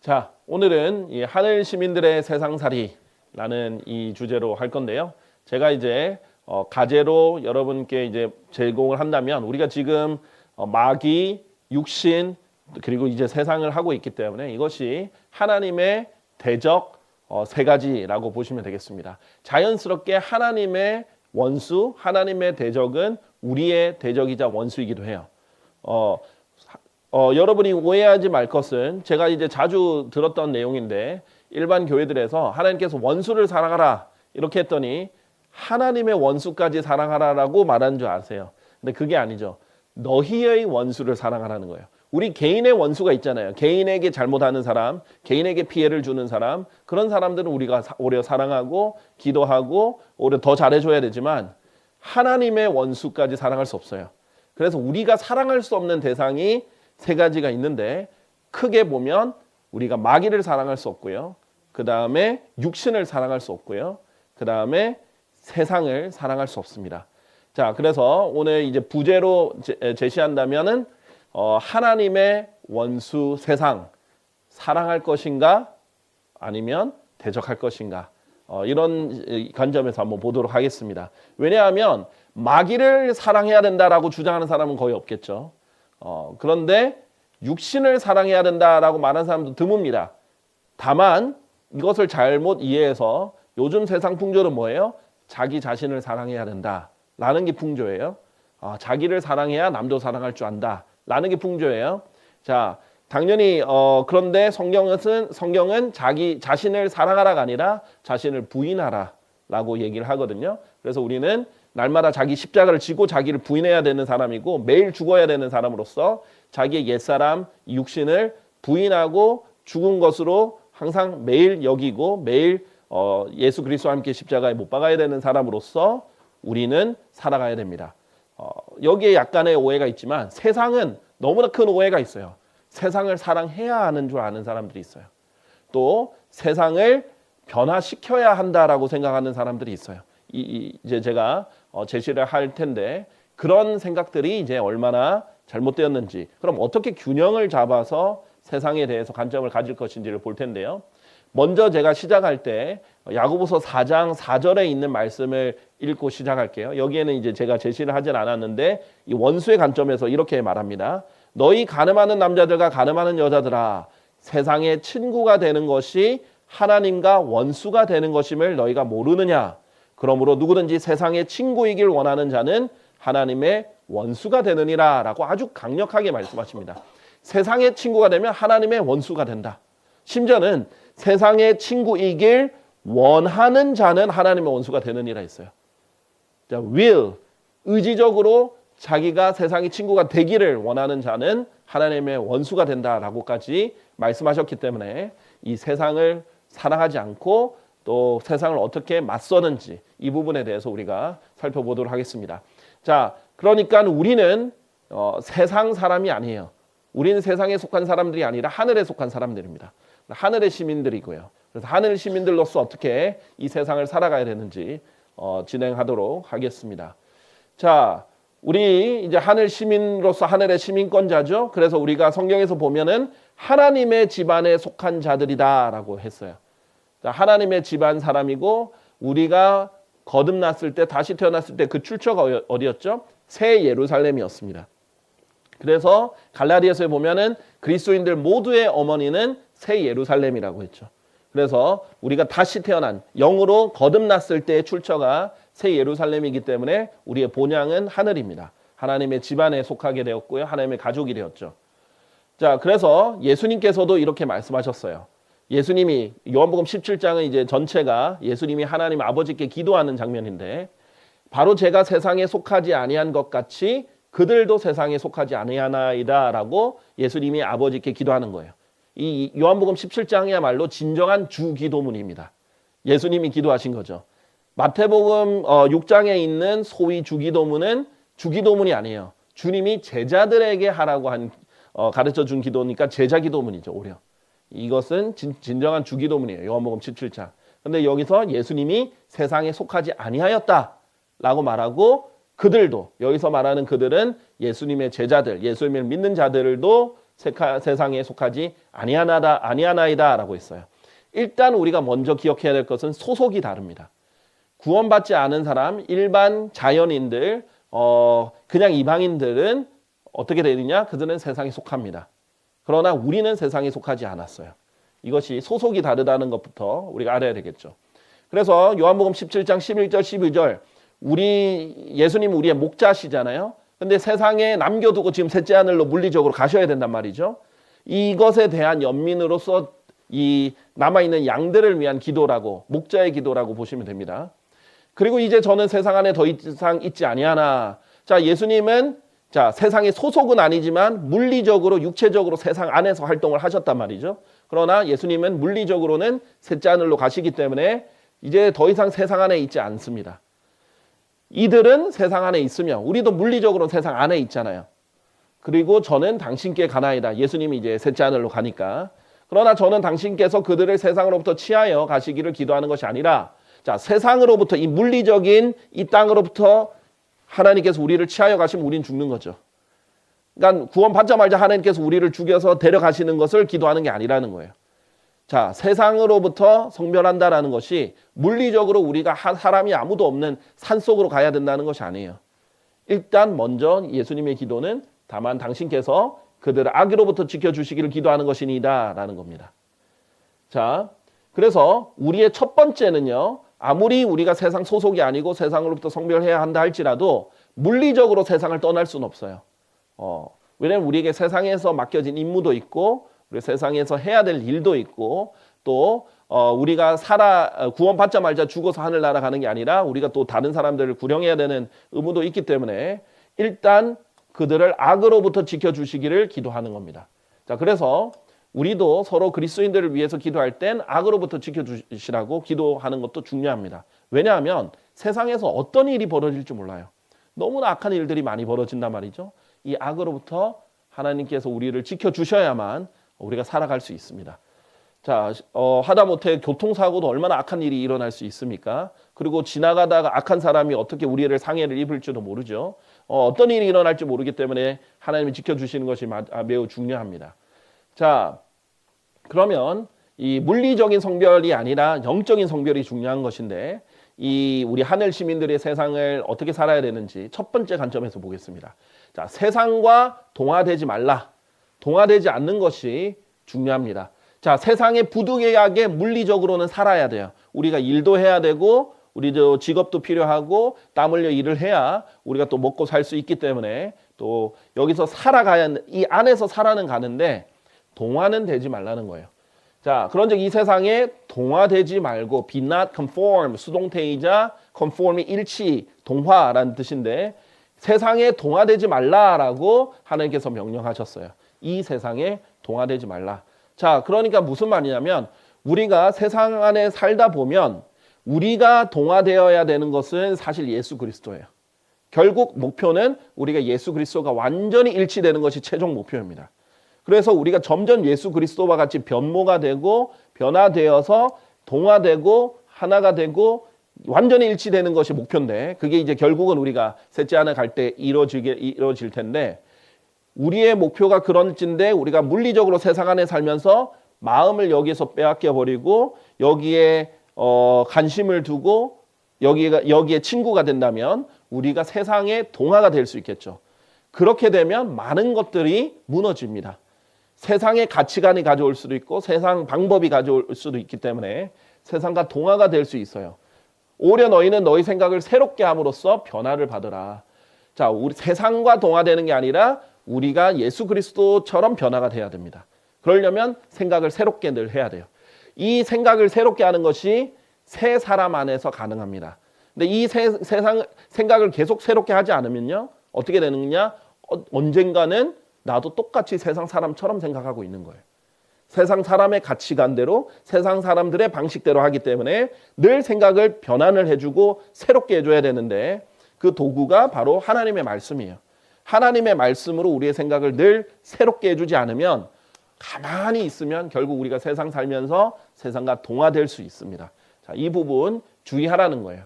자, 오늘은 이 하늘 시민들의 세상살이라는 이 주제로 할 건데요. 제가 이제 과제로 여러분께 이제 제공을 한다면 우리가 지금 마귀, 육신 그리고 이제 세상을 하고 있기 때문에 이것이 하나님의 대적 세 가지라고 보시면 되겠습니다. 자연스럽게 하나님의 원수, 하나님의 대적은 우리의 대적이자 원수이기도 해요. 여러분이 오해하지 말 것은 제가 이제 자주 들었던 내용인데 일반 교회들에서 하나님께서 원수를 사랑하라 이렇게 했더니 하나님의 원수까지 사랑하라라고 말하는 줄 아세요. 근데 그게 아니죠. 너희의 원수를 사랑하라는 거예요. 우리 개인의 원수가 있잖아요. 개인에게 잘못하는 사람, 개인에게 피해를 주는 사람, 그런 사람들은 우리가 오히려 사랑하고 기도하고 오히려 더 잘해줘야 되지만 하나님의 원수까지 사랑할 수 없어요. 그래서 우리가 사랑할 수 없는 대상이 세 가지가 있는데 크게 보면 우리가 마귀를 사랑할 수 없고요. 그 다음에 육신을 사랑할 수 없고요. 그 다음에 세상을 사랑할 수 없습니다. 자, 그래서 오늘 이제 부제로 제시한다면은 하나님의 원수 세상 사랑할 것인가 아니면 대적할 것인가 이런 관점에서 한번 보도록 하겠습니다. 왜냐하면 마귀를 사랑해야 된다라고 주장하는 사람은 거의 없겠죠. 그런데 육신을 사랑해야 된다라고 말하는 사람도 드뭅니다. 다만 이것을 잘못 이해해서 요즘 세상 풍조는 뭐예요? 자기 자신을 사랑해야 된다라는 게 풍조예요. 자기를 사랑해야 남도 사랑할 줄 안다라는 게 풍조예요. 자, 당연히 그런데 성경은 자기 자신을 사랑하라가 아니라 자신을 부인하라라고 얘기를 하거든요. 그래서 우리는 날마다 자기 십자가를 지고 자기를 부인해야 되는 사람이고 매일 죽어야 되는 사람으로서 자기의 옛사람 육신을 부인하고 죽은 것으로 항상 매일 여기고 매일 예수 그리스도와 함께 십자가에 못 박아야 되는 사람으로서 우리는 살아가야 됩니다. 여기에 약간의 오해가 있지만 세상은 너무나 큰 오해가 있어요. 세상을 사랑해야 하는 줄 아는 사람들이 있어요. 또 세상을 변화시켜야 한다라고 생각하는 사람들이 있어요. 이제 제가 제시를 할 텐데 그런 생각들이 이제 얼마나 잘못되었는지 그럼 어떻게 균형을 잡아서 세상에 대해서 관점을 가질 것인지를 볼 텐데요. 먼저 제가 시작할 때 야고보서 4장 4절에 있는 말씀을 읽고 시작할게요. 여기에는 이제 제가 제시를 하진 않았는데 이 원수의 관점에서 이렇게 말합니다. 너희 가늠하는 남자들과 가늠하는 여자들아 세상의 친구가 되는 것이 하나님과 원수가 되는 것임을 너희가 모르느냐. 그러므로 누구든지 세상의 친구이길 원하는 자는 하나님의 원수가 되느니라 라고 아주 강력하게 말씀하십니다. 세상의 친구가 되면 하나님의 원수가 된다. 심지어는 세상의 친구이길 원하는 자는 하나님의 원수가 되느니라 했어요. 자, will, 의지적으로 자기가 세상의 친구가 되기를 원하는 자는 하나님의 원수가 된다라고까지 말씀하셨기 때문에 이 세상을 사랑하지 않고 또 세상을 어떻게 맞서는지 이 부분에 대해서 우리가 살펴보도록 하겠습니다. 자, 그러니까 우리는 세상 사람이 아니에요. 우리는 세상에 속한 사람들이 아니라 하늘에 속한 사람들입니다. 하늘의 시민들이고요. 그래서 하늘 시민들로서 어떻게 이 세상을 살아가야 되는지 진행하도록 하겠습니다. 자, 우리 이제 하늘 시민으로서 하늘의 시민권자죠. 그래서 우리가 성경에서 보면은 하나님의 집안에 속한 자들이다라고 했어요. 하나님의 집안 사람이고 우리가 거듭났을 때 다시 태어났을 때 그 출처가 어디였죠? 새 예루살렘이었습니다. 그래서 갈라디아서에 보면은 그리스도인들 모두의 어머니는 새 예루살렘이라고 했죠. 그래서 우리가 다시 태어난 영으로 거듭났을 때의 출처가 새 예루살렘이기 때문에 우리의 본향은 하늘입니다. 하나님의 집안에 속하게 되었고요. 하나님의 가족이 되었죠. 자, 그래서 예수님께서도 이렇게 말씀하셨어요. 예수님이 요한복음 17장은 이제 전체가 예수님이 하나님 아버지께 기도하는 장면인데 바로 제가 세상에 속하지 아니한 것 같이 그들도 세상에 속하지 아니하나이다라고 예수님이 아버지께 기도하는 거예요. 이 요한복음 17장이야말로 진정한 주기도문입니다. 예수님이 기도하신 거죠. 마태복음 6장에 있는 소위 주기도문은 주기도문이 아니에요. 주님이 제자들에게 하라고 가르쳐 준 기도니까 제자 기도문이죠, 오히려. 이것은 진정한 주기도문이에요. 요한복음 17장. 그런데 여기서 예수님이 세상에 속하지 아니하였다라고 말하고 그들도 여기서 말하는 그들은 예수님의 제자들, 예수님을 믿는 자들도 세상에 속하지 아니하나이다라고 했어요. 일단 우리가 먼저 기억해야 될 것은 소속이 다릅니다. 구원받지 않은 사람, 일반 자연인들, 그냥 이방인들은 어떻게 되느냐? 그들은 세상에 속합니다. 그러나 우리는 세상에 속하지 않았어요. 이것이 소속이 다르다는 것부터 우리가 알아야 되겠죠. 그래서 요한복음 17장 11절 12절 예수님 우리의 목자시잖아요. 근데 세상에 남겨두고 지금 셋째 하늘로 물리적으로 가셔야 된단 말이죠. 이것에 대한 연민으로서 이 남아있는 양들을 위한 기도라고, 목자의 기도라고 보시면 됩니다. 그리고 이제 저는 세상 안에 더 이상 있지 아니하나. 자, 예수님은 세상의 소속은 아니지만 물리적으로 육체적으로 세상 안에서 활동을 하셨단 말이죠. 그러나 예수님은 물리적으로는 셋째 하늘로 가시기 때문에 이제 더 이상 세상 안에 있지 않습니다. 이들은 세상 안에 있으며 우리도 물리적으로 세상 안에 있잖아요. 그리고 저는 당신께 가나이다. 예수님이 이제 셋째 하늘로 가니까. 그러나 저는 당신께서 그들을 세상으로부터 취하여 가시기를 기도하는 것이 아니라 세상으로부터 이 물리적인 이 땅으로부터 하나님께서 우리를 취하여 가시면 우린 죽는 거죠. 그러니까 구원 받자마자 하나님께서 우리를 죽여서 데려가시는 것을 기도하는 게 아니라는 거예요. 세상으로부터 성별한다라는 것이 물리적으로 우리가 사람이 아무도 없는 산속으로 가야 된다는 것이 아니에요. 일단 먼저 예수님의 기도는 다만 당신께서 그들을 악으로부터 지켜주시기를 기도하는 것이니이다 라는 겁니다. 그래서 우리의 첫 번째는요. 아무리 우리가 세상 소속이 아니고 세상으로부터 성별해야 한다 할지라도 물리적으로 세상을 떠날 수는 없어요. 왜냐하면 우리에게 세상에서 맡겨진 임무도 있고 우리 세상에서 해야 될 일도 있고 또 우리가 구원받자마자 죽어서 하늘나라 가는 게 아니라 우리가 또 다른 사람들을 구령해야 되는 의무도 있기 때문에 일단 그들을 악으로부터 지켜주시기를 기도하는 겁니다. 그래서 우리도 서로 그리스도인들을 위해서 기도할 땐 악으로부터 지켜주시라고 기도하는 것도 중요합니다. 왜냐하면 세상에서 어떤 일이 벌어질지 몰라요. 너무나 악한 일들이 많이 벌어진단 말이죠. 이 악으로부터 하나님께서 우리를 지켜주셔야만 우리가 살아갈 수 있습니다. 하다못해 교통사고도 얼마나 악한 일이 일어날 수 있습니까? 그리고 지나가다가 악한 사람이 어떻게 우리를 상해를 입을지도 모르죠. 어떤 일이 일어날지 모르기 때문에 하나님이 지켜주시는 것이 매우 중요합니다. 그러면 이 물리적인 성별이 아니라 영적인 성별이 중요한 것인데 우리 하늘 시민들의 세상을 어떻게 살아야 되는지 첫 번째 관점에서 보겠습니다. 세상과 동화되지 말라. 동화되지 않는 것이 중요합니다. 세상에 부득이하게 물리적으로는 살아야 돼요. 우리가 일도 해야 되고 우리도 직업도 필요하고 땀 흘려 일을 해야 우리가 또 먹고 살 수 있기 때문에 또 여기서 이 안에서 살아는 가는데 동화는 되지 말라는 거예요. 그런즉 이 세상에 동화되지 말고 be not conform, 수동태이자 conform이 일치, 동화라는 뜻인데 세상에 동화되지 말라라고 하나님께서 명령하셨어요. 이 세상에 동화되지 말라. 그러니까 무슨 말이냐면 우리가 세상 안에 살다 보면 우리가 동화되어야 되는 것은 사실 예수 그리스도예요. 결국 목표는 우리가 예수 그리스도가 완전히 일치되는 것이 최종 목표입니다. 그래서 우리가 점점 예수 그리스도와 같이 변모가 되고 변화되어서 동화되고 하나가 되고 완전히 일치되는 것이 목표인데 그게 이제 결국은 우리가 셋째 하나 갈 때 이루어질 텐데 우리의 목표가 그런진데 우리가 물리적으로 세상 안에 살면서 마음을 여기에서 빼앗겨 버리고 여기에 관심을 두고 여기에 친구가 된다면 우리가 세상의 동화가 될 수 있겠죠. 그렇게 되면 많은 것들이 무너집니다. 세상의 가치관이 가져올 수도 있고 세상 방법이 가져올 수도 있기 때문에 세상과 동화가 될 수 있어요. 오히려 너희는 너희 생각을 새롭게 함으로써 변화를 받으라. 우리 세상과 동화되는 게 아니라 우리가 예수 그리스도처럼 변화가 돼야 됩니다. 그러려면 생각을 새롭게 늘 해야 돼요. 이 생각을 새롭게 하는 것이 새 사람 안에서 가능합니다. 근데 이 생각을 계속 새롭게 하지 않으면요. 어떻게 되느냐? 언젠가는 나도 똑같이 세상 사람처럼 생각하고 있는 거예요. 세상 사람의 가치관대로 세상 사람들의 방식대로 하기 때문에 늘 생각을 변환을 해주고 새롭게 해줘야 되는데 그 도구가 바로 하나님의 말씀이에요. 하나님의 말씀으로 우리의 생각을 늘 새롭게 해주지 않으면 가만히 있으면 결국 우리가 세상 살면서 세상과 동화될 수 있습니다. 이 부분 주의하라는 거예요.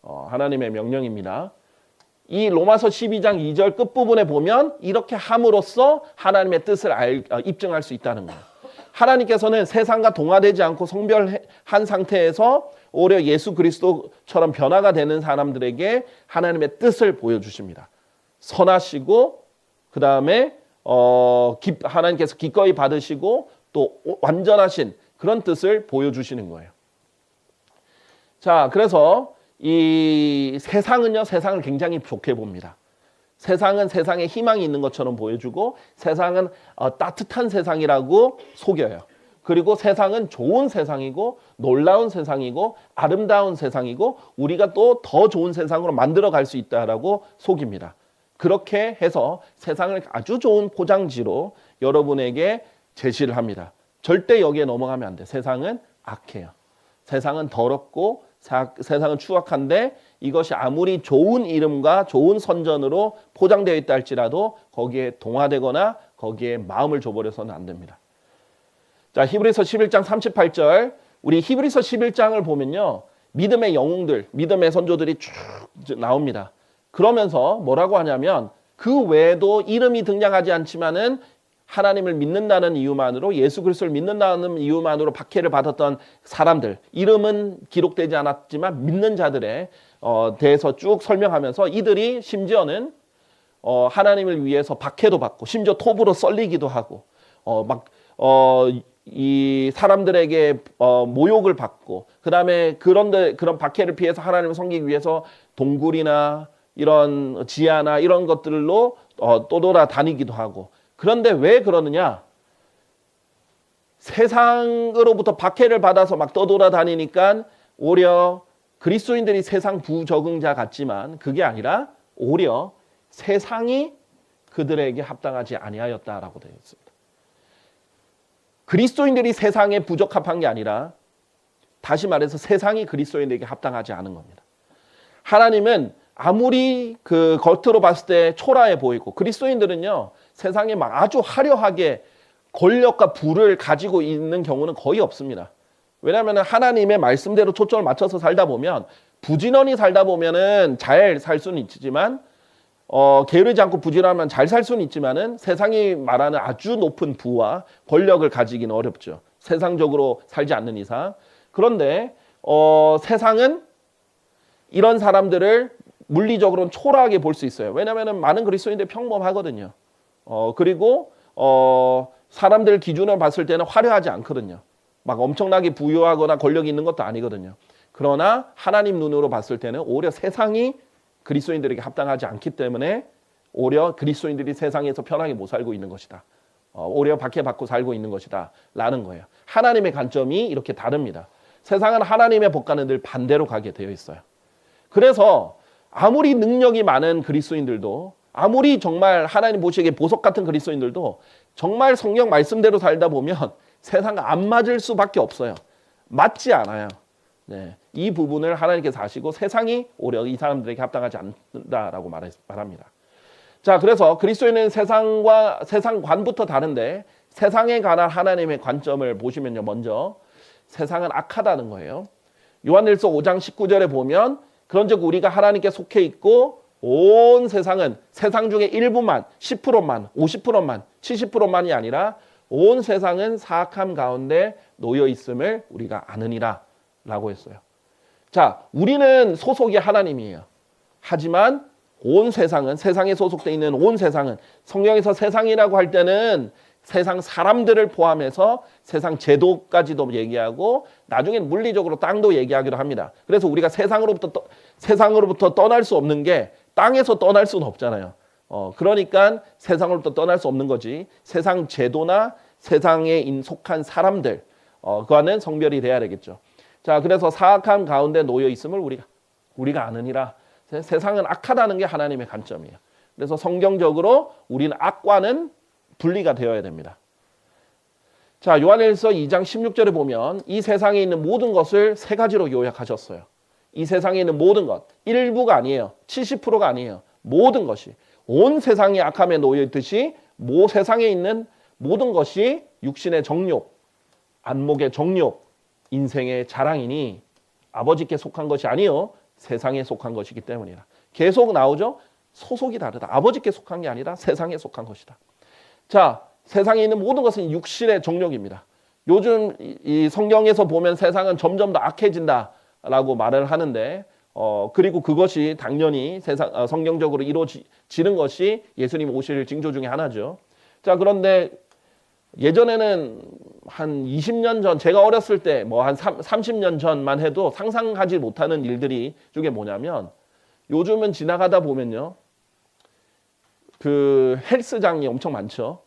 하나님의 명령입니다. 이 로마서 12장 2절 끝부분에 보면 이렇게 함으로써 하나님의 뜻을 입증할 수 있다는 거예요. 하나님께서는 세상과 동화되지 않고 성별한 상태에서 오히려 예수 그리스도처럼 변화가 되는 사람들에게 하나님의 뜻을 보여주십니다. 선하시고 그 다음에 하나님께서 기꺼이 받으시고 또 완전하신 그런 뜻을 보여주시는 거예요. 자, 그래서 이 세상은요, 세상을 굉장히 좋게 봅니다. 세상은 세상에 희망이 있는 것처럼 보여주고 세상은 따뜻한 세상이라고 속여요. 그리고 세상은 좋은 세상이고 놀라운 세상이고 아름다운 세상이고 우리가 또 더 좋은 세상으로 만들어갈 수 있다라고 속입니다. 그렇게 해서 세상을 아주 좋은 포장지로 여러분에게 제시를 합니다. 절대 여기에 넘어가면 안 돼. 세상은 악해요. 세상은 더럽고 세상은 추악한데 이것이 아무리 좋은 이름과 좋은 선전으로 포장되어 있다 할지라도 거기에 동화되거나 거기에 마음을 줘버려서는 안 됩니다. 자, 히브리서 11장 38절. 우리 히브리서 11장을 보면요. 믿음의 영웅들, 믿음의 선조들이 쭉 나옵니다. 그러면서 뭐라고 하냐면 그 외에도 이름이 등장하지 않지만은 하나님을 믿는다는 이유만으로 예수 그리스도를 믿는다는 이유만으로 박해를 받았던 사람들, 이름은 기록되지 않았지만 믿는 자들에 대해서 쭉 설명하면서 이들이 심지어는 하나님을 위해서 박해도 받고 심지어 톱으로 썰리기도 하고 이 사람들에게 모욕을 받고 그다음에 그런 박해를 피해서 하나님을 섬기기 위해서 동굴이나 이런 지하나 이런 것들로 떠돌아 다니기도 하고. 그런데 왜 그러느냐? 세상으로부터 박해를 받아서 막 떠돌아 다니니까 오히려 그리스도인들이 세상 부적응자 같지만 그게 아니라 오히려 세상이 그들에게 합당하지 아니하였다라고 되어 있습니다. 그리스도인들이 세상에 부적합한 게 아니라 다시 말해서 세상이 그리스도인들에게 합당하지 않은 겁니다. 하나님은 아무리 그 겉으로 봤을 때 초라해 보이고 그리스도인들은요 세상에 막 아주 화려하게 권력과 부를 가지고 있는 경우는 거의 없습니다. 왜냐하면 하나님의 말씀대로 초점을 맞춰서 살다 보면 부지런히 살다 보면은 잘 살 수는 있지만 게으르지 않고 부지런하면 잘 살 수는 있지만은 세상이 말하는 아주 높은 부와 권력을 가지기는 어렵죠. 세상적으로 살지 않는 이상. 그런데 세상은 이런 사람들을 물리적으로는 초라하게 볼 수 있어요. 왜냐하면 많은 그리스도인들이 평범하거든요. 그리고 사람들 기준으로 봤을 때는 화려하지 않거든요. 막 엄청나게 부유하거나 권력이 있는 것도 아니거든요. 그러나 하나님 눈으로 봤을 때는 오히려 세상이 그리스도인들에게 합당하지 않기 때문에 오히려 그리스도인들이 세상에서 편하게 못 살고 있는 것이다. 오히려 박해받고 살고 있는 것이다 라는 거예요. 하나님의 관점이 이렇게 다릅니다. 세상은 하나님의 법과는 늘 반대로 가게 되어 있어요. 그래서 아무리 능력이 많은 그리스도인들도 아무리 정말 하나님 보시기에 보석 같은 그리스도인들도 정말 성경 말씀대로 살다 보면 세상과 안 맞을 수밖에 없어요. 맞지 않아요. 네, 이 부분을 하나님께서 아시고 세상이 오히려 이 사람들에게 합당하지 않는다라고 말합니다. 자, 그래서 그리스도인은 세상관부터 다른데 세상에 관한 하나님의 관점을 보시면요. 먼저 세상은 악하다는 거예요. 요한일서 5장 19절에 보면 그런즉 우리가 하나님께 속해 있고 온 세상은 세상 중에 일부만 10%만 50%만 70%만이 아니라 온 세상은 사악함 가운데 놓여 있음을 우리가 아느니라 라고 했어요. 자, 우리는 소속이 하나님이에요. 하지만 온 세상은 세상에 소속되어 있는 온 세상은 성경에서 세상이라고 할 때는 세상 사람들을 포함해서 세상 제도까지도 얘기하고 나중엔 물리적으로 땅도 얘기하기도 합니다. 그래서 우리가 세상으로부터 떠날 수 없는 게 땅에서 떠날 수는 없잖아요. 그러니까 세상으로부터 떠날 수 없는 거지. 세상 제도나 세상에 속한 사람들 그와는 성별이 돼야 되겠죠. 자, 그래서 사악함 가운데 놓여 있음을 우리가 아느니라. 세상은 악하다는 게 하나님의 관점이에요. 그래서 성경적으로 우리는 악과는 분리가 되어야 됩니다. 자, 요한일서 2장 16절에 보면 이 세상에 있는 모든 것을 세 가지로 요약하셨어요. 이 세상에 있는 모든 것, 일부가 아니에요. 70%가 아니에요. 모든 것이 온 세상이 악함에 놓여 있듯이 세상에 있는 모든 것이 육신의 정욕, 안목의 정욕, 인생의 자랑이니 아버지께 속한 것이 아니요 세상에 속한 것이기 때문이라. 계속 나오죠. 소속이 다르다. 아버지께 속한 게 아니라 세상에 속한 것이다. 자, 세상에 있는 모든 것은 육신의 정욕입니다. 요즘 이 성경에서 보면 세상은 점점 더 악해진다라고 말을 하는데 그리고 그것이 당연히 성경적으로 이루어지는 것이 예수님 오실 징조 중에 하나죠. 자, 그런데 예전에는 한 20년 전, 제가 어렸을 때 뭐 한 30년 전만 해도 상상하지 못하는 일들이 중에 뭐냐면 요즘은 지나가다 보면요. 그 헬스장이 엄청 많죠.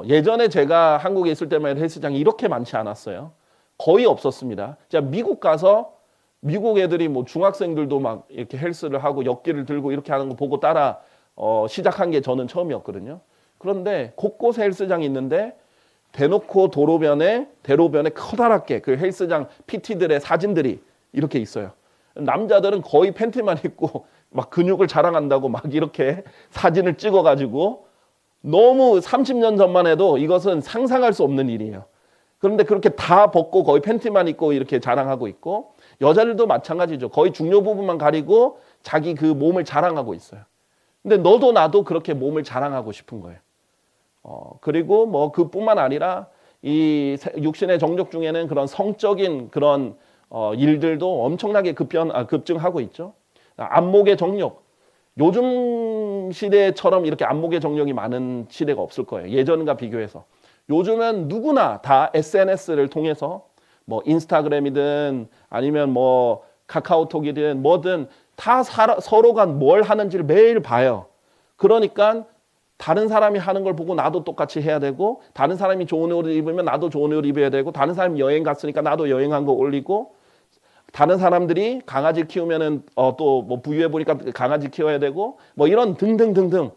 예전에 제가 한국에 있을 때만 해도 헬스장이 이렇게 많지 않았어요. 거의 없었습니다. 제가 미국 가서 미국 애들이 뭐 중학생들도 막 이렇게 헬스를 하고 역기를 들고 이렇게 하는 거 보고 따라 시작한 게 저는 처음이었거든요. 그런데 곳곳에 헬스장이 있는데 대놓고 대로변에 커다랗게 그 헬스장 PT들의 사진들이 이렇게 있어요. 남자들은 거의 팬티만 입고 막 근육을 자랑한다고 막 이렇게 사진을 찍어가지고 너무 30년 전만 해도 이것은 상상할 수 없는 일이에요. 그런데 그렇게 다 벗고 거의 팬티만 입고 이렇게 자랑하고 있고 여자들도 마찬가지죠. 거의 중요 부분만 가리고 자기 그 몸을 자랑하고 있어요. 근데 너도 나도 그렇게 몸을 자랑하고 싶은 거예요. 그리고 뭐 그뿐만 아니라 이 육신의 정욕 중에는 그런 성적인 그런 일들도 엄청나게 급증하고 있죠. 안목의 정욕. 요즘 시대처럼 이렇게 안목의 정욕이 많은 시대가 없을 거예요. 예전과 비교해서. 요즘은 누구나 다 SNS를 통해서 뭐 인스타그램이든 아니면 뭐 카카오톡이든 뭐든 다 서로가 뭘 하는지를 매일 봐요. 그러니까 다른 사람이 하는 걸 보고 나도 똑같이 해야 되고 다른 사람이 좋은 옷을 입으면 나도 좋은 옷을 입어야 되고 다른 사람이 여행 갔으니까 나도 여행한 거 올리고 다른 사람들이 강아지 키우면은 또 뭐 부유해 보니까 강아지 키워야 되고 뭐 이런 등등등등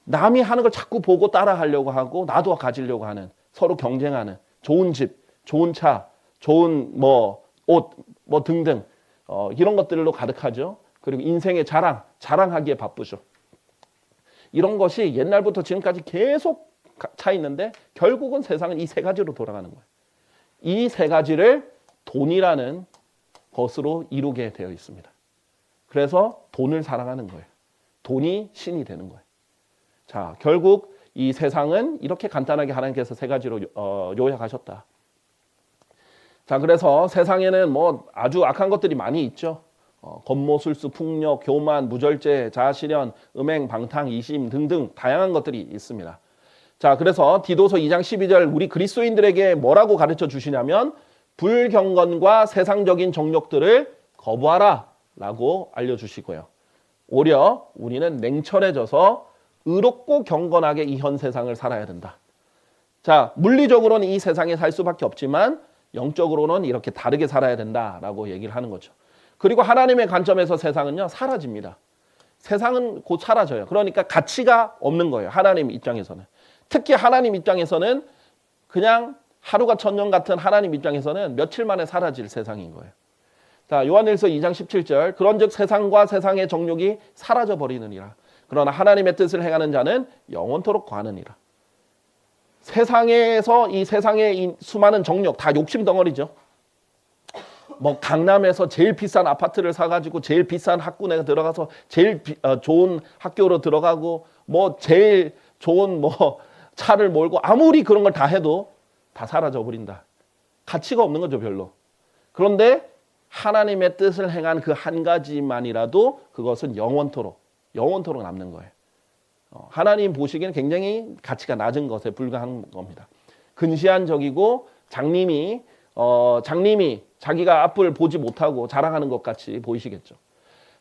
남이 하는 걸 자꾸 보고 따라 하려고 하고 나도 가지려고 하는 서로 경쟁하는 좋은 집, 좋은 차, 좋은 뭐 옷, 뭐 등등 이런 것들로 가득하죠. 그리고 인생의 자랑하기에 바쁘죠. 이런 것이 옛날부터 지금까지 계속 차 있는데 결국은 세상은 이 세 가지로 돌아가는 거예요. 이 세 가지를 돈이라는 것으로 이루게 되어 있습니다. 그래서 돈을 사랑하는 거예요. 돈이 신이 되는 거예요. 자, 결국 이 세상은 이렇게 간단하게 하나님께서 세 가지로 요약하셨다. 자, 그래서 세상에는 뭐 아주 악한 것들이 많이 있죠. 권모술수, 폭력, 교만, 무절제, 자아실현, 음행, 방탕, 이심 등등 다양한 것들이 있습니다. 자, 그래서 디도서 2장 12절 우리 그리스도인들에게 뭐라고 가르쳐 주시냐면 불경건과 세상적인 정욕들을 거부하라 라고 알려주시고요. 오히려 우리는 냉철해져서 의롭고 경건하게 이 현 세상을 살아야 된다. 자, 물리적으로는 이 세상에 살 수밖에 없지만 영적으로는 이렇게 다르게 살아야 된다라고 얘기를 하는 거죠. 그리고 하나님의 관점에서 세상은요 사라집니다. 세상은 곧 사라져요. 그러니까 가치가 없는 거예요. 하나님 입장에서는. 특히 하나님 입장에서는 그냥 하루가 천년 같은 하나님 입장에서는 며칠 만에 사라질 세상인 거예요. 자, 요한일서 2장 17절 그런즉 세상과 세상의 정욕이 사라져 버리느니라. 그러나 하나님의 뜻을 행하는 자는 영원토록 거하느니라. 세상에서 이 세상의 수많은 정욕 다 욕심 덩어리죠. 뭐 강남에서 제일 비싼 아파트를 사가지고 제일 비싼 학군에 들어가서 제일 좋은 학교로 들어가고 뭐 제일 좋은 뭐 차를 몰고 아무리 그런 걸 다 해도 다 사라져 버린다. 가치가 없는 거죠, 별로. 그런데 하나님의 뜻을 행한 그 한 가지만이라도 그것은 영원토록 남는 거예요. 하나님 보시기에는 굉장히 가치가 낮은 것에 불과한 겁니다. 근시안적이고 장님이 자기가 앞을 보지 못하고 자랑하는 것 같이 보이시겠죠.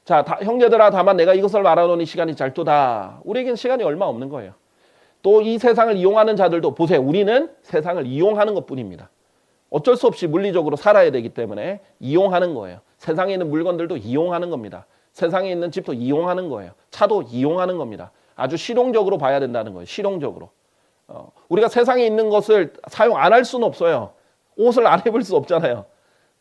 자, 형제들아 다만 내가 이것을 말하노니 시간이 짧도다. 우리에게는 시간이 얼마 없는 거예요. 또 이 세상을 이용하는 자들도 보세요. 우리는 세상을 이용하는 것뿐입니다. 어쩔 수 없이 물리적으로 살아야 되기 때문에 이용하는 거예요. 세상에 있는 물건들도 이용하는 겁니다. 세상에 있는 집도 이용하는 거예요. 차도 이용하는 겁니다. 아주 실용적으로 봐야 된다는 거예요. 실용적으로. 우리가 세상에 있는 것을 사용 안 할 수는 없어요. 옷을 안 입을 수 없잖아요.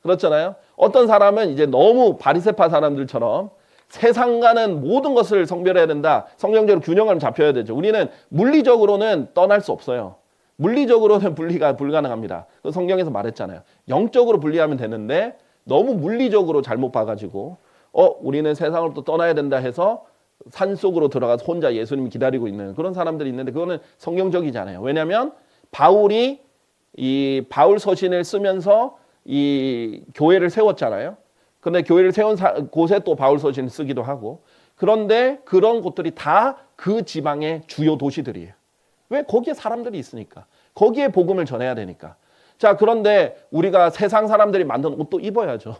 그렇잖아요. 어떤 사람은 이제 너무 바리새파 사람들처럼 세상과는 모든 것을 성별해야 된다. 성경적으로 균형을 잡혀야 되죠. 우리는 물리적으로는 떠날 수 없어요. 물리적으로는 분리가 불가능합니다. 성경에서 말했잖아요. 영적으로 분리하면 되는데 너무 물리적으로 잘못 봐가지고 우리는 세상을 또 떠나야 된다 해서 산속으로 들어가서 혼자 예수님이 기다리고 있는 그런 사람들이 있는데 그거는 성경적이지 않아요. 왜냐하면 바울이 이 바울 서신을 쓰면서 이 교회를 세웠잖아요. 근데 교회를 세운 곳에 또 바울 서신을 쓰기도 하고 그런데 그런 곳들이 다 그 지방의 주요 도시들이에요. 왜? 거기에 사람들이 있으니까. 거기에 복음을 전해야 되니까. 자, 그런데 우리가 세상 사람들이 만든 옷도 입어야죠.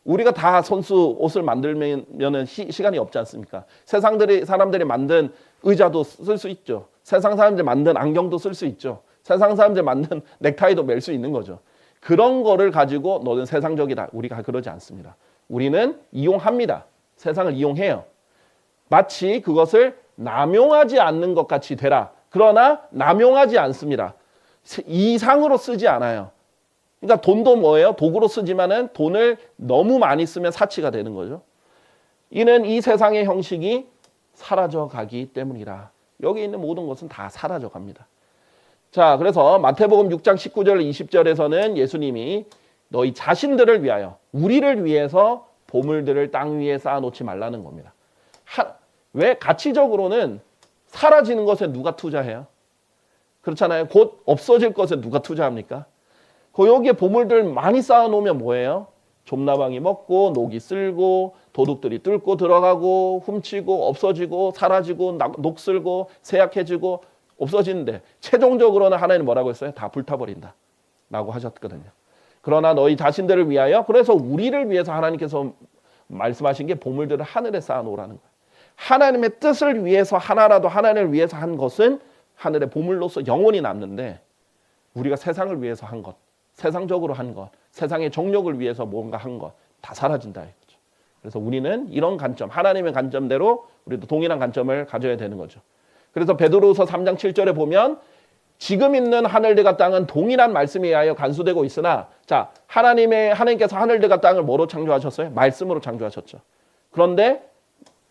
우리가 다 손수 옷을 만들면은 시간이 없지 않습니까? 세상 사람들이 만든 의자도 쓸 수 있죠. 세상 사람들이 만든 안경도 쓸 수 있죠. 세상 사람들이 만든 넥타이도 멜 수 있는 거죠. 그런 거를 가지고 너는 세상적이다. 우리가 그러지 않습니다. 우리는 이용합니다. 세상을 이용해요. 마치 그것을 남용하지 않는 것 같이 되라. 그러나 남용하지 않습니다. 이상으로 쓰지 않아요. 그러니까 돈도 뭐예요? 도구로 쓰지만은 돈을 너무 많이 쓰면 사치가 되는 거죠. 이는 이 세상의 형식이 사라져 가기 때문이라. 여기 있는 모든 것은 다 사라져 갑니다. 자, 그래서 마태복음 6장 19절 20절에서는 예수님이 너희 자신들을 위하여 우리를 위해서 보물들을 땅 위에 쌓아놓지 말라는 겁니다. 왜? 가치적으로는 사라지는 것에 누가 투자해요? 그렇잖아요. 곧 없어질 것에 누가 투자합니까? 여기에 보물들 많이 쌓아놓으면 뭐예요? 좀나방이 먹고 녹이 쓸고 도둑들이 뚫고 들어가고 훔치고 없어지고 사라지고 녹슬고 쇠약해지고 없어지는데 최종적으로는 하나님 뭐라고 했어요? 다 불타버린다 라고 하셨거든요. 그러나 너희 자신들을 위하여 그래서 우리를 위해서 하나님께서 말씀하신 게 보물들을 하늘에 쌓아놓으라는 거예요. 하나님의 뜻을 위해서 하나라도 하나님을 위해서 한 것은 하늘의 보물로서 영원히 남는데 우리가 세상을 위해서 한 것, 세상적으로 한 것, 세상의 정욕을 위해서 뭔가 한 것 다 사라진다 이거죠. 그래서 우리는 이런 관점, 하나님의 관점대로 우리도 동일한 관점을 가져야 되는 거죠. 그래서 베드로후서 3장 7절에 보면 지금 있는 하늘들과 땅은 동일한 말씀에 의하여 간수되고 있으나 자, 하나님께서 하늘들과 땅을 뭐로 창조하셨어요? 말씀으로 창조하셨죠. 그런데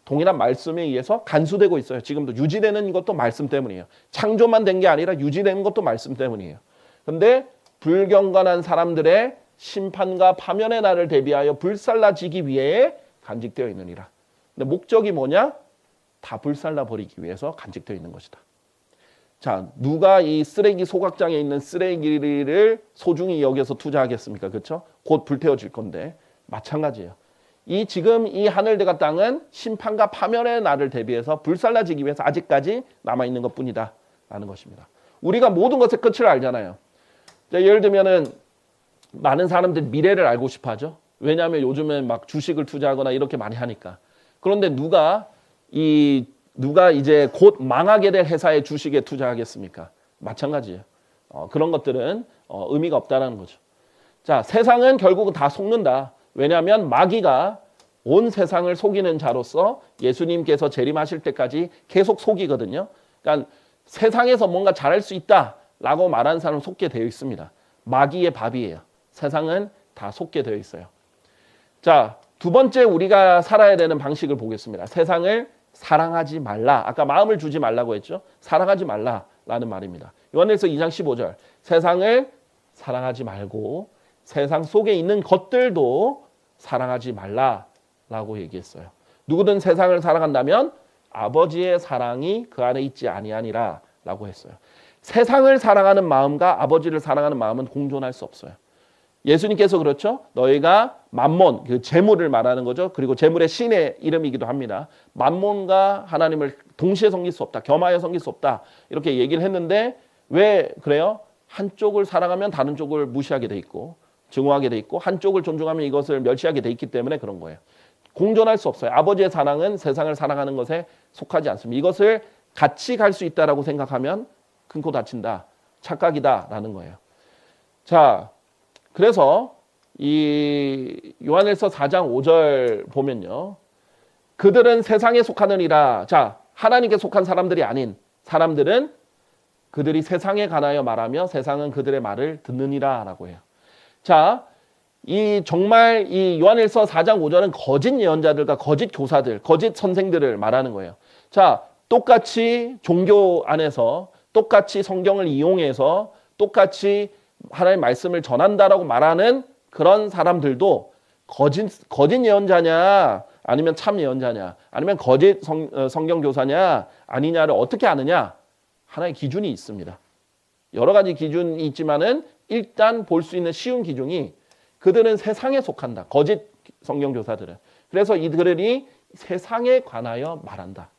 동일한 말씀에 의해서 간수되고 있어요. 지금도 유지되는 것도 말씀 때문이에요. 창조만 된 게 아니라 유지되는 것도 말씀 때문이에요. 그런데 불경건한 사람들의 심판과 파면의 날을 대비하여 불살라지기 위해 간직되어 있느니라. 근데 목적이 뭐냐? 다 불살라 버리기 위해서 간직되어 있는 것이다. 자, 누가 이 쓰레기 소각장에 있는 쓰레기를 소중히 여기서 투자하겠습니까? 그렇죠? 곧 불태워질 건데 마찬가지예요. 지금 이 하늘들과 땅은 심판과 파멸의 날을 대비해서 불살라지기 위해서 아직까지 남아있는 것뿐이다 라는 것입니다. 우리가 모든 것의 끝을 알잖아요. 자, 예를 들면은 많은 사람들이 미래를 알고 싶어 하죠. 왜냐하면 요즘엔 막 주식을 투자하거나 이렇게 많이 하니까. 그런데 누가 이제 곧 망하게 될 회사의 주식에 투자하겠습니까? 마찬가지예요. 그런 것들은 의미가 없다는 거죠. 자, 세상은 결국은 다 속는다. 왜냐하면 마귀가 온 세상을 속이는 자로서 예수님께서 재림하실 때까지 계속 속이거든요. 그러니까 세상에서 뭔가 잘할 수 있다라고 말하는 사람은 속게 되어 있습니다. 마귀의 밥이에요. 세상은 다 속게 되어 있어요. 자, 두 번째 우리가 살아야 되는 방식을 보겠습니다. 세상을 사랑하지 말라. 아까 마음을 주지 말라고 했죠. 사랑하지 말라라는 말입니다. 요한일서 2장 15절. 세상을 사랑하지 말고 세상 속에 있는 것들도 사랑하지 말라라고 얘기했어요. 누구든 세상을 사랑한다면 아버지의 사랑이 그 안에 있지 아니하니라 라고 했어요. 세상을 사랑하는 마음과 아버지를 사랑하는 마음은 공존할 수 없어요. 예수님께서 그렇죠. 너희가 만몬, 그 재물을 말하는 거죠. 그리고 재물의 신의 이름이기도 합니다. 만몬과 하나님을 동시에 섬길 수 없다. 겸하여 섬길 수 없다. 이렇게 얘기를 했는데 왜 그래요? 한쪽을 사랑하면 다른 쪽을 무시하게 돼 있고 증오하게 돼 있고 한쪽을 존중하면 이것을 멸시하게 돼 있기 때문에 그런 거예요. 공존할 수 없어요. 아버지의 사랑은 세상을 사랑하는 것에 속하지 않습니다. 이것을 같이 갈 수 있다라고 생각하면 큰 코 다친다. 착각이다라는 거예요. 자, 그래서 이 요한일서 4장 5절 보면요. 그들은 세상에 속하느니라. 자, 하나님께 속한 사람들이 아닌 사람들은 그들이 세상에 관하여 말하며 세상은 그들의 말을 듣느니라라고 해요. 자, 정말 이 요한일서 4장 5절은 거짓 예언자들과 거짓 교사들, 거짓 선생들을 말하는 거예요. 자, 똑같이 종교 안에서 똑같이 성경을 이용해서 똑같이 하나님의 말씀을 전한다라고 말하는 그런 사람들도 거짓 예언자냐 아니면 참 예언자냐, 아니면 거짓 성경 교사냐 아니냐를 어떻게 아느냐? 하나의 기준이 있습니다. 여러 가지 기준이 있지만은 일단 볼 수 있는 쉬운 기준이 그들은 세상에 속한다. 거짓 성경 교사들은. 그래서 이들이 세상에 관하여 말한다.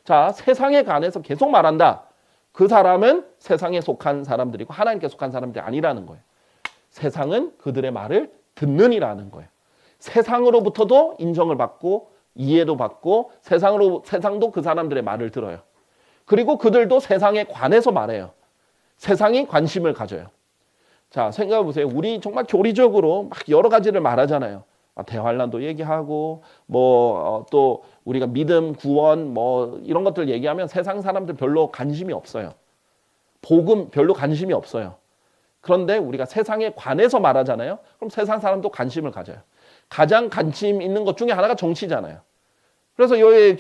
자, 세상에 관해서 계속 말한다. 그 사람은 세상에 속한 사람들이고 하나님께 속한 사람들이 아니라는 거예요. 세상은 그들의 말을 듣느니라는 거예요. 세상으로부터도 인정을 받고 이해도 받고 세상도 그 사람들의 말을 들어요. 그리고 그들도 세상에 관해서 말해요. 세상이 관심을 가져요. 자, 생각해 보세요. 우리 정말 교리적으로 막 여러 가지를 말하잖아요. 대환란도 얘기하고 또 우리가 믿음, 구원 이런 것들 얘기하면 세상 사람들 별로 관심이 없어요. 복음 별로 관심이 없어요. 그런데 우리가 세상에 관해서 말하잖아요. 그럼 세상 사람도 관심을 가져요. 가장 관심 있는 것 중에 하나가 정치잖아요. 그래서 여기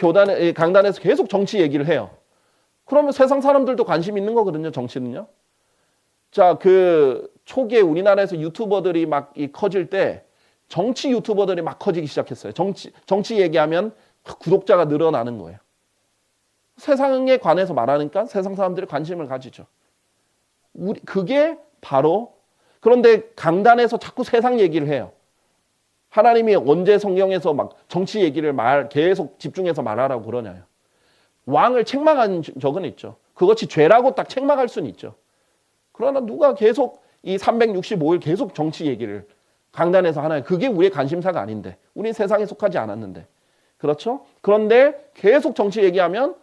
강단에서 계속 정치 얘기를 해요. 그러면 세상 사람들도 관심 있는 거거든요, 정치는요. 자, 그 초기에 우리나라에서 유튜버들이 막 커질 때 정치 유튜버들이 막 커지기 시작했어요. 정치 얘기하면 구독자가 늘어나는 거예요. 세상에 관해서 말하니까 세상 사람들이 관심을 가지죠. 그게 바로, 그런데 강단에서 자꾸 세상 얘기를 해요. 하나님이 언제 성경에서 막 정치 얘기를 계속 집중해서 말하라고 그러냐요. 왕을 책망한 적은 있죠. 그것이 죄라고 딱 책망할 수는 있죠. 그러나 누가 계속 이 365일 계속 정치 얘기를 강단에서 하나요? 그게 우리의 관심사가 아닌데, 우리는 세상에 속하지 않았는데, 그렇죠? 그런데 계속 정치 얘기하면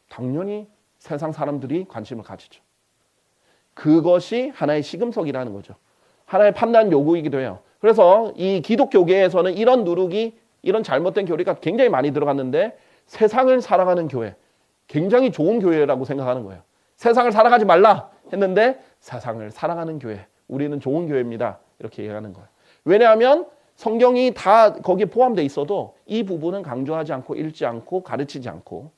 당연히 세상 사람들이 관심을 가지죠. 그것이 하나의 시금석이라는 거죠. 하나의 판단 요구이기도 해요. 그래서 이 기독교계에서는 이런 누룩이, 이런 잘못된 교리가 굉장히 많이 들어갔는데 세상을 사랑하는 교회, 굉장히 좋은 교회라고 생각하는 거예요. 세상을 사랑하지 말라 했는데 세상을 사랑하는 교회, 우리는 좋은 교회입니다. 이렇게 얘기하는 거예요. 왜냐하면 성경이 다 거기에 포함되어 있어도 이 부분은 강조하지 않고 읽지 않고 가르치지 않고,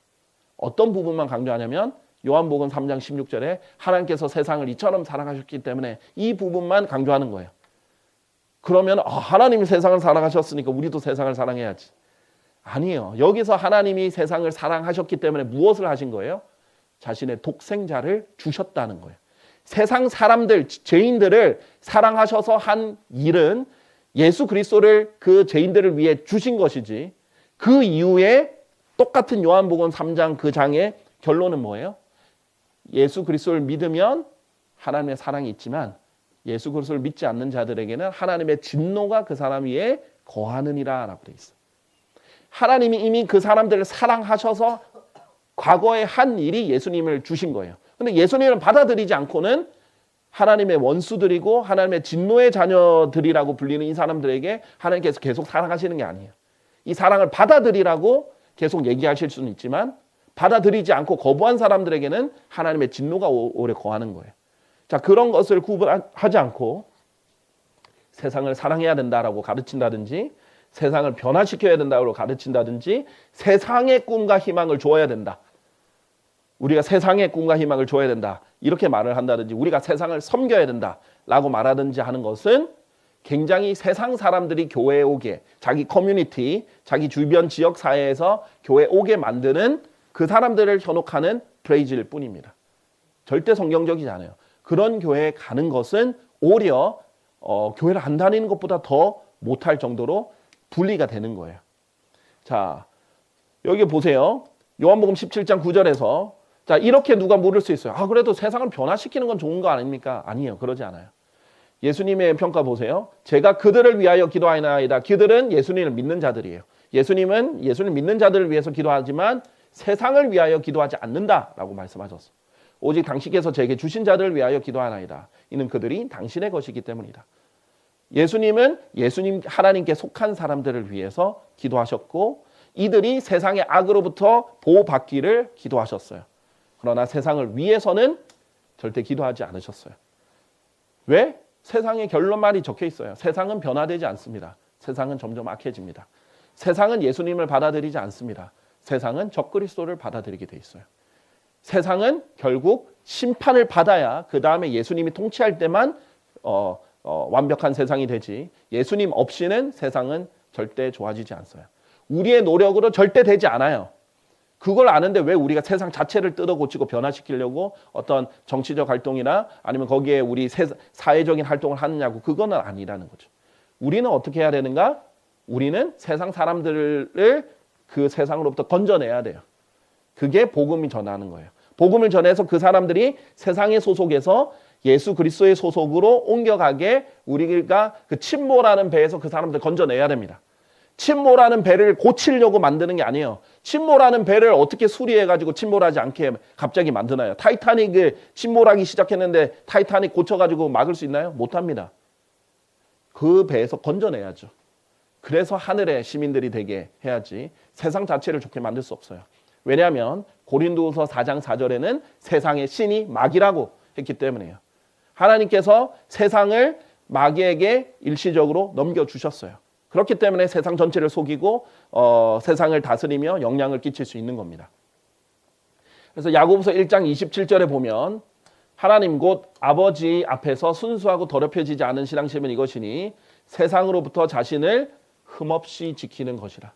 어떤 부분만 강조하냐면 요한복음 3장 16절에 하나님께서 세상을 이처럼 사랑하셨기 때문에 이 부분만 강조하는 거예요. 그러면 하나님이 세상을 사랑하셨으니까 우리도 세상을 사랑해야지. 아니에요. 여기서 하나님이 세상을 사랑하셨기 때문에 무엇을 하신 거예요? 자신의 독생자를 주셨다는 거예요. 세상 사람들, 죄인들을 사랑하셔서 한 일은 예수 그리스도를 그 죄인들을 위해 주신 것이지, 그 이후에 똑같은 요한복음 3장 그 장의 결론은 뭐예요? 예수 그리스도를 믿으면 하나님의 사랑이 있지만 예수 그리스도를 믿지 않는 자들에게는 하나님의 진노가 그 사람 위에 거하느니라 라고 되어 있어요. 하나님이 이미 그 사람들을 사랑하셔서 과거에 한 일이 예수님을 주신 거예요. 근데 예수님을 받아들이지 않고는 하나님의 원수들이고 하나님의 진노의 자녀들이라고 불리는 이 사람들에게 하나님께서 계속 사랑하시는 게 아니에요. 이 사랑을 받아들이라고 계속 얘기하실 수는 있지만 받아들이지 않고 거부한 사람들에게는 하나님의 진노가 오래 거하는 거예요. 자, 그런 것을 구분하지 않고 세상을 사랑해야 된다라고 가르친다든지, 세상을 변화시켜야 된다고 가르친다든지, 세상의 꿈과 희망을 주어야 된다, 우리가 세상의 꿈과 희망을 줘야 된다, 이렇게 말을 한다든지, 우리가 세상을 섬겨야 된다라고 말하든지 하는 것은 굉장히 세상 사람들이 교회에 오게, 자기 커뮤니티, 자기 주변 지역 사회에서 교회에 오게 만드는 그 사람들을 현혹하는 프레이즈일 뿐입니다. 절대 성경적이지 않아요. 그런 교회에 가는 것은 오히려 교회를 안 다니는 것보다 더 못할 정도로 분리가 되는 거예요. 자, 여기 보세요. 요한복음 17장 9절에서 자, 이렇게 누가 물을 수 있어요. 그래도 세상을 변화시키는 건 좋은 거 아닙니까? 아니에요. 그러지 않아요. 예수님의 평가 보세요. 제가 그들을 위하여 기도하나이다. 그들은 예수님을 믿는 자들이에요. 예수님은 예수님 믿는 자들을 위해서 기도하지만 세상을 위하여 기도하지 않는다라고 말씀하셨어요. 오직 당신께서 제게 주신 자들을 위하여 기도하나이다. 이는 그들이 당신의 것이기 때문이다. 예수님은 예수님 하나님께 속한 사람들을 위해서 기도하셨고, 이들이 세상의 악으로부터 보호받기를 기도하셨어요. 그러나 세상을 위해서는 절대 기도하지 않으셨어요. 왜? 세상의 결론말이 적혀 있어요. 세상은 변화되지 않습니다. 세상은 점점 악해집니다. 세상은 예수님을 받아들이지 않습니다. 세상은 적그리스도를 받아들이게 돼 있어요. 세상은 결국 심판을 받아야 그 다음에 예수님이 통치할 때만 완벽한 세상이 되지, 예수님 없이는 세상은 절대 좋아지지 않아요. 우리의 노력으로 절대 되지 않아요. 그걸 아는데 왜 우리가 세상 자체를 뜯어고치고 변화시키려고 어떤 정치적 활동이나 아니면 거기에 우리 사회적인 활동을 하느냐고, 그거는 아니라는 거죠. 우리는 어떻게 해야 되는가? 우리는 세상 사람들을 그 세상으로부터 건져내야 돼요. 그게 복음이 전하는 거예요. 복음을 전해서 그 사람들이 세상의 소속에서 예수 그리스도의 소속으로 옮겨가게 우리가 그 침몰하는 배에서 그 사람들 건져내야 됩니다. 침몰하는 배를 고치려고 만드는 게 아니에요. 침몰하는 배를 어떻게 수리해가지고 침몰하지 않게 갑자기 만드나요? 타이타닉을 침몰하기 시작했는데 타이타닉 고쳐가지고 막을 수 있나요? 못합니다. 그 배에서 건져내야죠. 그래서 하늘의 시민들이 되게 해야지 세상 자체를 좋게 만들 수 없어요. 왜냐하면 고린도후서 4장 4절에는 세상의 신이 마귀라고 했기 때문에요. 하나님께서 세상을 마귀에게 일시적으로 넘겨주셨어요. 그렇기 때문에 세상 전체를 속이고 세상을 다스리며 영향을 끼칠 수 있는 겁니다. 그래서 야고보서 1장 27절에 보면 하나님 곧 아버지 앞에서 순수하고 더럽혀지지 않은 신앙심은 이것이니 세상으로부터 자신을 흠없이 지키는 것이라.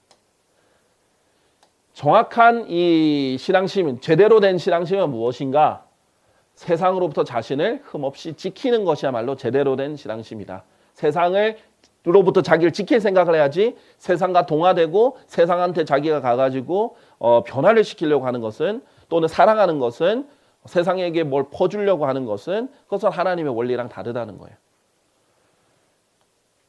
정확한 이 신앙심은, 제대로 된 신앙심은 무엇인가? 세상으로부터 자신을 흠없이 지키는 것이야말로 제대로 된 신앙심이다. 세상으로부터 자기를 지킬 생각을 해야지 세상과 동화되고 세상한테 자기가 가가지고 변화를 시키려고 하는 것은, 또는 사랑하는 것은, 세상에게 뭘 퍼주려고 하는 것은, 그것은 하나님의 원리랑 다르다는 거예요.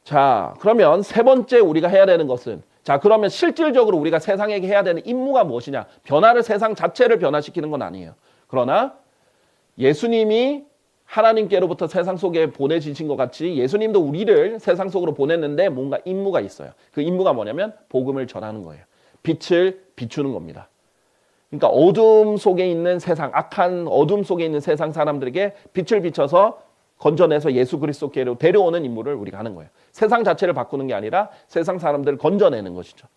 자, 그러면 세 번째 우리가 해야 되는 것은, 자, 그러면 실질적으로 우리가 세상에게 해야 되는 임무가 무엇이냐? 변화를, 세상 자체를 변화시키는 건 아니에요. 그러나 예수님이 하나님께로부터 세상 속에 보내주신 것 같이 예수님도 우리를 세상 속으로 보냈는데 뭔가 임무가 있어요. 그 임무가 뭐냐면 복음을 전하는 거예요. 빛을 비추는 겁니다. 그러니까 어둠 속에 있는 세상, 악한 어둠 속에 있는 세상 사람들에게 빛을 비춰서 건져내서 예수 그리스도께로 데려오는 임무를 우리가 하는 거예요. 세상 자체를 바꾸는 게 아니라 세상 사람들을 건져내는 것이죠.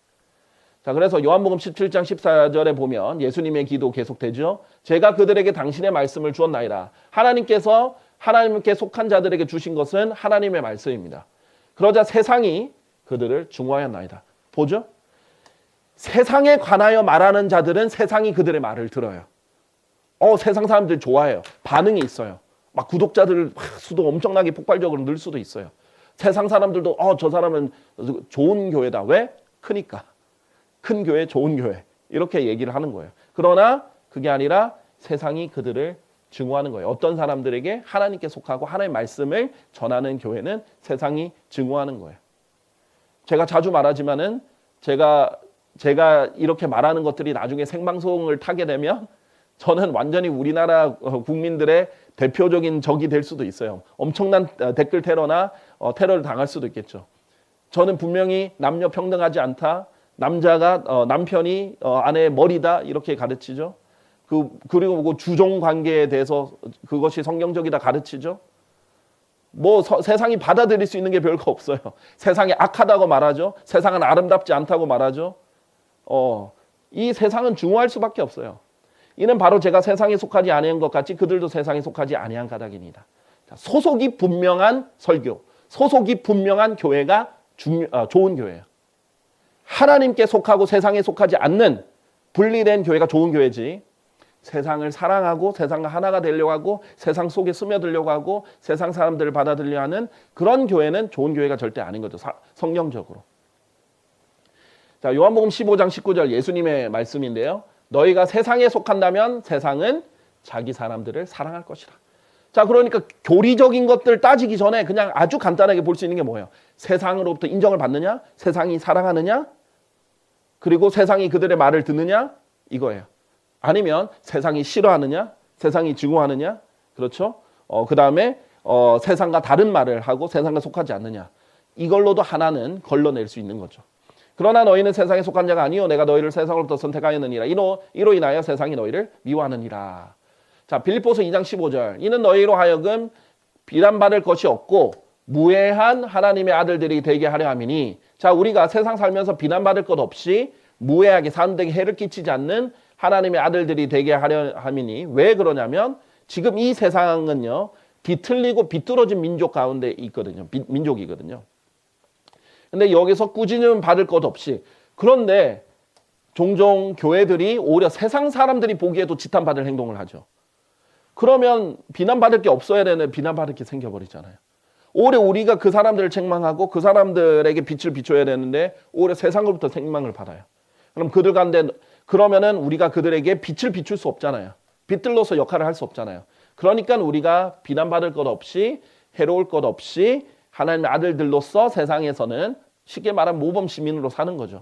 자, 그래서 요한복음 17장 14절에 보면 예수님의 기도 계속되죠. 제가 그들에게 당신의 말씀을 주었나이다. 하나님께서 하나님께 속한 자들에게 주신 것은 하나님의 말씀입니다. 그러자 세상이 그들을 증오하였나이다. 보죠? 세상에 관하여 말하는 자들은 세상이 그들의 말을 들어요. 세상 사람들 좋아해요. 반응이 있어요. 막 구독자들 수도 엄청나게 폭발적으로 늘 수도 있어요. 세상 사람들도 저 사람은 좋은 교회다. 왜? 크니까. 큰 교회, 좋은 교회. 이렇게 얘기를 하는 거예요. 그러나 그게 아니라 세상이 그들을 증오하는 거예요. 어떤 사람들에게 하나님께 속하고 하나님의 말씀을 전하는 교회는 세상이 증오하는 거예요. 제가 자주 말하지만은 제가 이렇게 말하는 것들이 나중에 생방송을 타게 되면 저는 완전히 우리나라 국민들의 대표적인 적이 될 수도 있어요. 엄청난 댓글 테러나 테러를 당할 수도 있겠죠. 저는 분명히 남녀 평등하지 않다. 남자가 남편이 아내의 머리다 이렇게 가르치죠. 그리고 그 주종 관계에 대해서 그것이 성경적이다 가르치죠. 세상이 받아들일 수 있는 게 별거 없어요. 세상이 악하다고 말하죠. 세상은 아름답지 않다고 말하죠. 이 세상은 증오할 수밖에 없어요. 이는 바로 제가 세상에 속하지 아니한 것 같이 그들도 세상에 속하지 아니한 까닭이니이다. 소속이 분명한 설교, 소속이 분명한 교회가 좋은 교회예요. 하나님께 속하고 세상에 속하지 않는 분리된 교회가 좋은 교회지, 세상을 사랑하고 세상과 하나가 되려고 하고 세상 속에 스며들려고 하고 세상 사람들을 받아들여 하는 그런 교회는 좋은 교회가 절대 아닌 거죠. 성경적으로. 자, 요한복음 15장 19절 예수님의 말씀인데요. 너희가 세상에 속한다면 세상은 자기 사람들을 사랑할 것이라. 자, 그러니까 교리적인 것들 따지기 전에 그냥 아주 간단하게 볼 수 있는 게 뭐예요? 세상으로부터 인정을 받느냐? 세상이 사랑하느냐? 그리고 세상이 그들의 말을 듣느냐? 이거예요. 아니면 세상이 싫어하느냐? 세상이 증오하느냐? 그렇죠? 그 다음에 세상과 다른 말을 하고 세상과 속하지 않느냐? 이걸로도 하나는 걸러낼 수 있는 거죠. 그러나 너희는 세상에 속한 자가 아니요 내가 너희를 세상으로부터 선택하였느니라. 이로 인하여 세상이 너희를 미워하느니라. 자, 빌립보서 2장 15절. 이는 너희로 하여금 비난받을 것이 없고 무해한 하나님의 아들들이 되게 하려 함이니. 자, 우리가 세상 살면서 비난받을 것 없이 무해하게 사람들에게 해를 끼치지 않는 하나님의 아들들이 되게 하려 함이니. 왜 그러냐면 지금 이 세상은요, 비틀리고 비뚤어진 민족 가운데 있거든요. 민족이거든요. 근데 여기서 꾸짖음 받을 것 없이 그런데 종종 교회들이 오히려 세상 사람들이 보기에도 지탄받을 행동을 하죠. 그러면 비난받을 게 없어야 되는 비난받을 게 생겨버리잖아요. 오히려 우리가 그 사람들을 책망하고 그 사람들에게 빛을 비춰야 되는데 오히려 세상으로부터 책망을 받아요. 그럼 그들 가운데 그러면은 우리가 그들에게 빛을 비출 수 없잖아요. 빛들로서 역할을 할 수 없잖아요. 그러니까 우리가 비난받을 것 없이 해로울 것 없이 하나님의 아들들로서 세상에서는 쉽게 말하면 모범 시민으로 사는 거죠.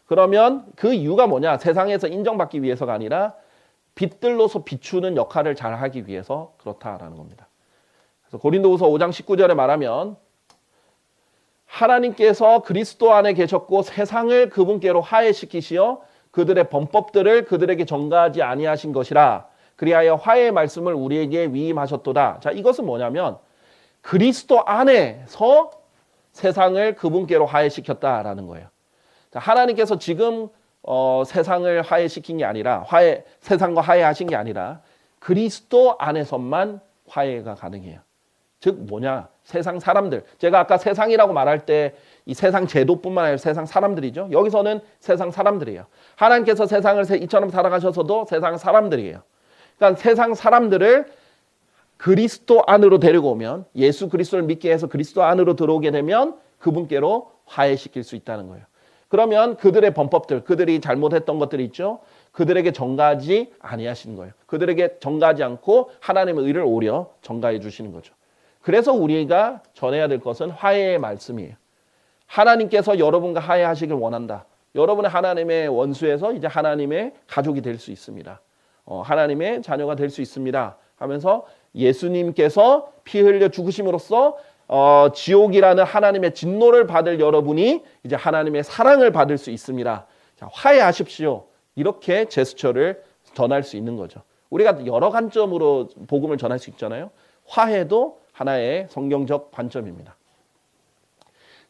그러면 그 이유가 뭐냐? 세상에서 인정받기 위해서가 아니라 빛들로서 비추는 역할을 잘 하기 위해서 그렇다라는 겁니다. 그래서 고린도후서 5장 19절에 말하면 하나님께서 그리스도 안에 계셨고 세상을 그분께로 화해시키시어 그들의 범법들을 그들에게 전가하지 아니하신 것이라 그리하여 화해의 말씀을 우리에게 위임하셨도다. 자, 이것은 뭐냐면 그리스도 안에서 세상을 그분께로 화해시켰다라는 거예요. 자, 하나님께서 지금 세상을 화해시킨 게 아니라 세상과 화해하신 게 아니라 그리스도 안에서만 화해가 가능해요. 즉 뭐냐? 세상 사람들. 제가 아까 세상이라고 말할 때 이 세상 제도뿐만 아니라 세상 사람들이죠. 여기서는 세상 사람들이에요. 하나님께서 세상을 이처럼 살아가셔서도 세상 사람들이에요. 그러니까 세상 사람들을 그리스도 안으로 데리고 오면 예수 그리스도를 믿게 해서 그리스도 안으로 들어오게 되면 그분께로 화해시킬 수 있다는 거예요. 그러면 그들의 범법들, 그들이 잘못했던 것들이 있죠. 그들에게 전가하지 아니하시는 거예요. 그들에게 전가하지 않고 하나님의 의를 오히려 전가해 주시는 거죠. 그래서 우리가 전해야 될 것은 화해의 말씀이에요. 하나님께서 여러분과 화해하시길 원한다. 여러분은 하나님의 원수에서 이제 하나님의 가족이 될 수 있습니다. 하나님의 자녀가 될 수 있습니다. 하면서 예수님께서 피 흘려 죽으심으로써 지옥이라는 하나님의 진노를 받을 여러분이 이제 하나님의 사랑을 받을 수 있습니다. 자, 화해하십시오. 이렇게 제스처를 전할 수 있는 거죠. 우리가 여러 관점으로 복음을 전할 수 있잖아요. 화해도 하나의 성경적 관점입니다.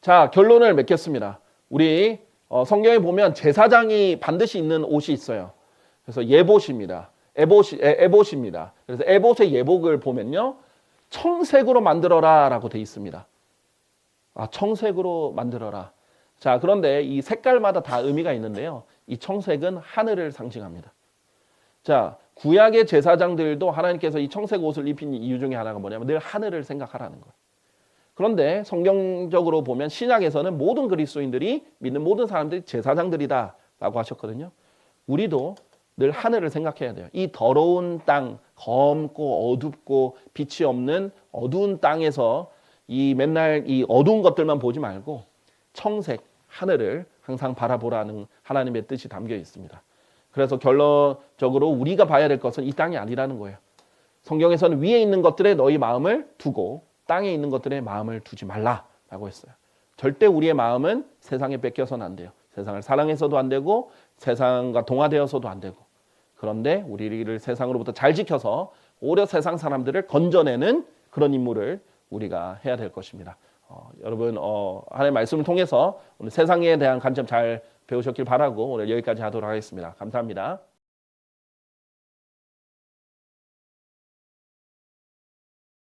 자, 결론을 맺겠습니다. 우리 성경에 보면 제사장이 반드시 입는 옷이 있어요. 그래서 예봇입니다. 에봇입니다. 그래서 에봇의 예복을 보면요. 청색으로 만들어라 라고 되어 있습니다. 청색으로 만들어라. 자, 그런데 이 색깔마다 다 의미가 있는데요. 이 청색은 하늘을 상징합니다. 자, 구약의 제사장들도 하나님께서 이 청색 옷을 입힌 이유 중에 하나가 뭐냐면 늘 하늘을 생각하라는 거예요. 그런데 성경적으로 보면 신약에서는 모든 그리스도인들이 믿는 모든 사람들이 제사장들이다 라고 하셨거든요. 우리도 늘 하늘을 생각해야 돼요. 이 더러운 땅, 검고 어둡고 빛이 없는 어두운 땅에서 맨날 이 어두운 것들만 보지 말고 청색, 하늘을 항상 바라보라는 하나님의 뜻이 담겨 있습니다. 그래서 결론적으로 우리가 봐야 될 것은 이 땅이 아니라는 거예요. 성경에서는 위에 있는 것들에 너희 마음을 두고 땅에 있는 것들에 마음을 두지 말라라고 했어요. 절대 우리의 마음은 세상에 뺏겨서는 안 돼요. 세상을 사랑해서도 안 되고 세상과 동화되어서도 안 되고 그런데 우리를 세상으로부터 잘 지켜서 오히려 세상 사람들을 건져내는 그런 임무를 우리가 해야 될 것입니다. 여러분 하나님의 말씀을 통해서 오늘 세상에 대한 관점 잘 배우셨길 바라고 오늘 여기까지 하도록 하겠습니다. 감사합니다.